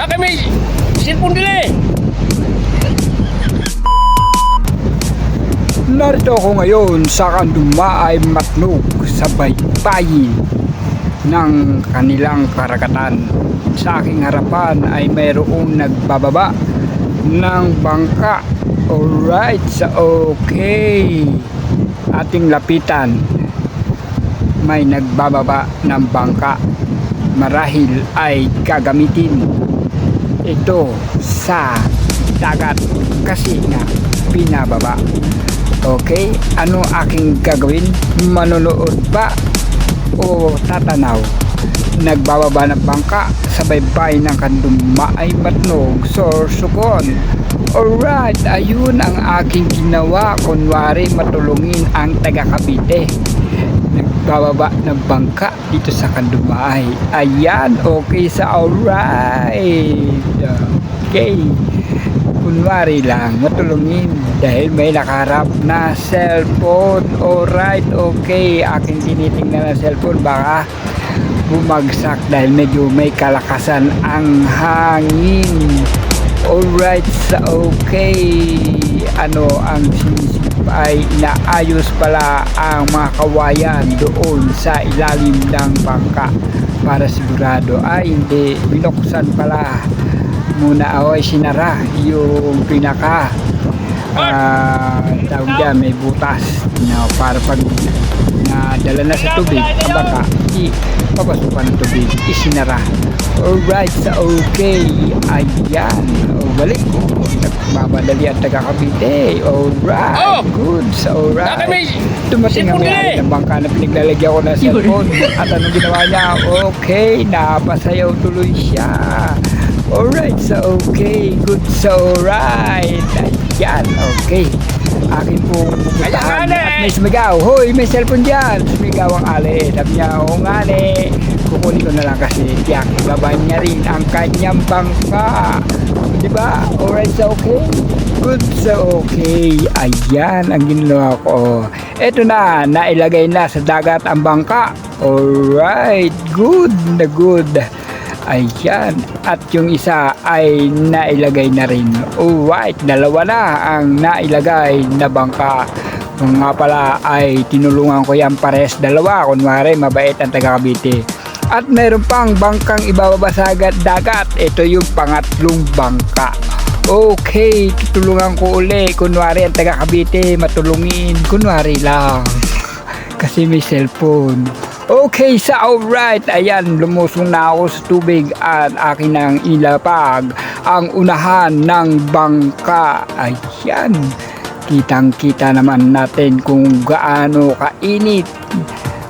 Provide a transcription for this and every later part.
Na kami, cellphone nila eh. Narito ako ngayon sa Kandumaay Matnog sa baybayin ng kanilang karagatan. Sa aking harapan ay mayroong nagbababa ng bangka. Alright, so okay. Ating lapitan. May nagbababa ng bangka. Marahil ay gagamitin ito sa dagat kasi nga pinababa. Okay, ano aking gagawin? Manonood ba o tatanaw? Nagbababa ng bangka sa baybayin ng Kandumaay Matnog, Sorsogon. Alright, ayun ang aking ginawa. Kunwari matulungin ang taga Cavite. Nagbababa ng bangka dito sa Kandumaay. Ayan, okay sa alright. Okay. Kunwari lang, matulungin dahil may nakaharap na cellphone. Alright, okay. Aking tinitingnan na cellphone, baka bumagsak dahil medyo may kalakasan ang hangin. Alright, so okay. Ano ang sinisip ay inaayos pala ang mga kawayan doon sa ilalim ng bangka para sigurado ay hindi binuksan pala muna o sinara yung pinaka tawag dyan, may butas na para pag nadala na sa tubig ang bangka papasukan ng tubig, isinara. Alright, so okay. Ayan, balik ko nagmamadali ang taga Cavite. Alright, good, so alright. Dumating ang may ng bangka na pinaglalagyan ko ng cellphone at anong ginawa niya? Okay, napasayaw tuloy siya. Alright, so okay, good, so right. Ayan, okay. Akin pong pupuntahan at may sumigaw. Hoy, may cellphone dyan. Sumigaw ang ali. Sabi niya, oo nga ne. Kukunin ko na lang kasi tiyak. Babahan niya rin ang kanyang bangka. Diba? Alright, so okay. Good, so okay. Ayan ang ginawa ko. Eto na, nailagay na sa dagat ang bangka. Alright, good na good. Ayan, at yung isa ay nailagay na rin. Alright, dalawa na ang nailagay na bangka. Kung nga pala ay tinulungan ko yan pares dalawa. Kunwari mabait ang taga Cavite. At meron pang bangkang ibababa sa dagat. Ito yung pangatlong bangka. Okay, tutulungan ko uli. Kunwari ang taga Cavite matulungin. Kunwari lang kasi may cellphone. Okay, sa alright, ayan, lumusong na ako sa tubig at akin nang ilapag ang unahan ng bangka. Ayan, kitang-kita naman natin kung gaano kainit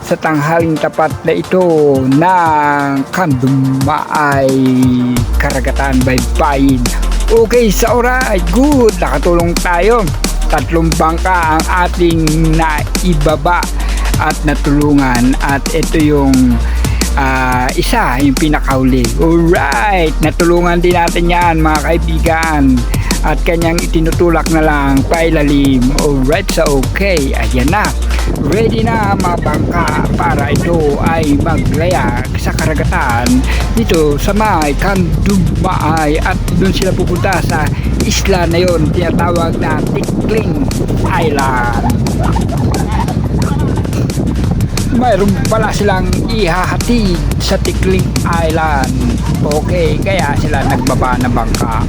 sa tanghaling tapat na ito ng Kandumaay karagatan baybayin. Okay, sa alright, good, nakatulong tayo. Tatlong bangka ang ating naibaba at natulungan at ito yung isa yung pinakauli. Alright, natulungan din natin yan mga kaibigan at kanyang itinutulak na lang pailalim. Alright, so okay, ayan na, ready na mga bangka para ito ay maglayag sa karagatan dito sa may Kandumaay at doon sila pupunta sa isla na yon, tinatawag na Tikling Island. Mayroon pala silang ihahatid sa Tikling Island. Okay, kaya sila nagbaba ng bangka.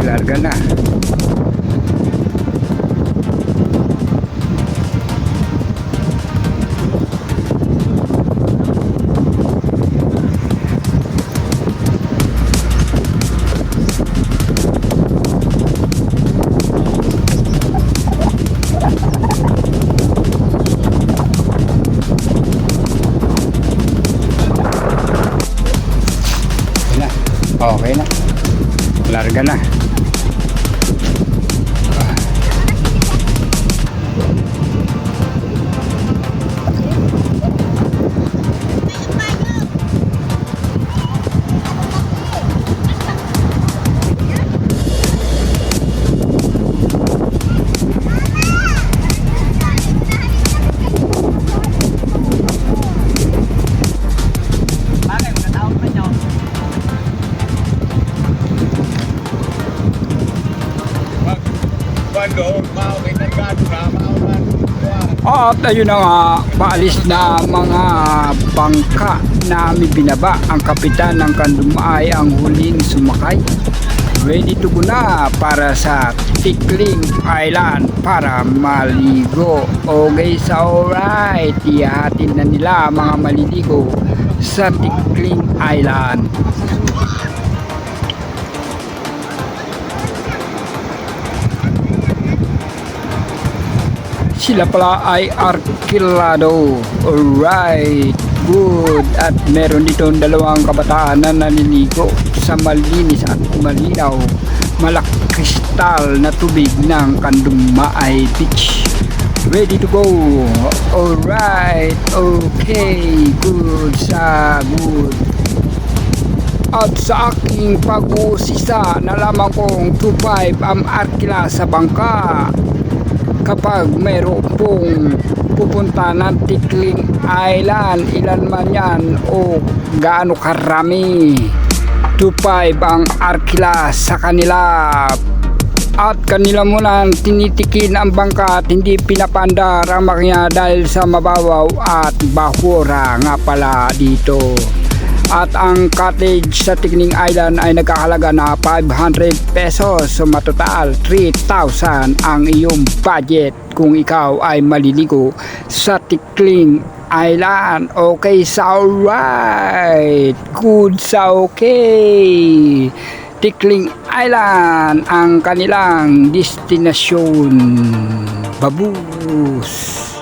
larga na. Okay na. Larga na. At ayun na nga, paalis na mga bangka na aming binaba. Ang kapitan ng Kandumay ang huling sumakay. Ready to go na para sa Tikling Island para maligo. Okay, so alright, ihahatid na nila mga maliligo sa Tikling Island. Sila pala ay arkilado. Alright, good. At meron ditong dalawang kabataan na naliligo sa malinis at malinaw malakristal na tubig ng Kandumay Beach. Ready to go. Alright, okay, good sa good. At sa aking pag-uusisa, nalaman kong 2.5 ang arkila sa bangka. Kapag mayroon pong pupunta ng Tikling Island, ilan man yan o gaano karami, 2.5 ang arkila sa kanila. At kanila muna tinitikin ang bangka at hindi pinapandar ang makina dahil sa mababaw at bahura nga pala dito. At ang cottage sa Tikling Island ay nagkakalaga na 500 pesos. So matotal 3,000 ang iyong budget kung ikaw ay maliligo sa Tikling Island. Okay, sa alright. Good sa okay. Tikling Island ang kanilang destinasyon. Babus.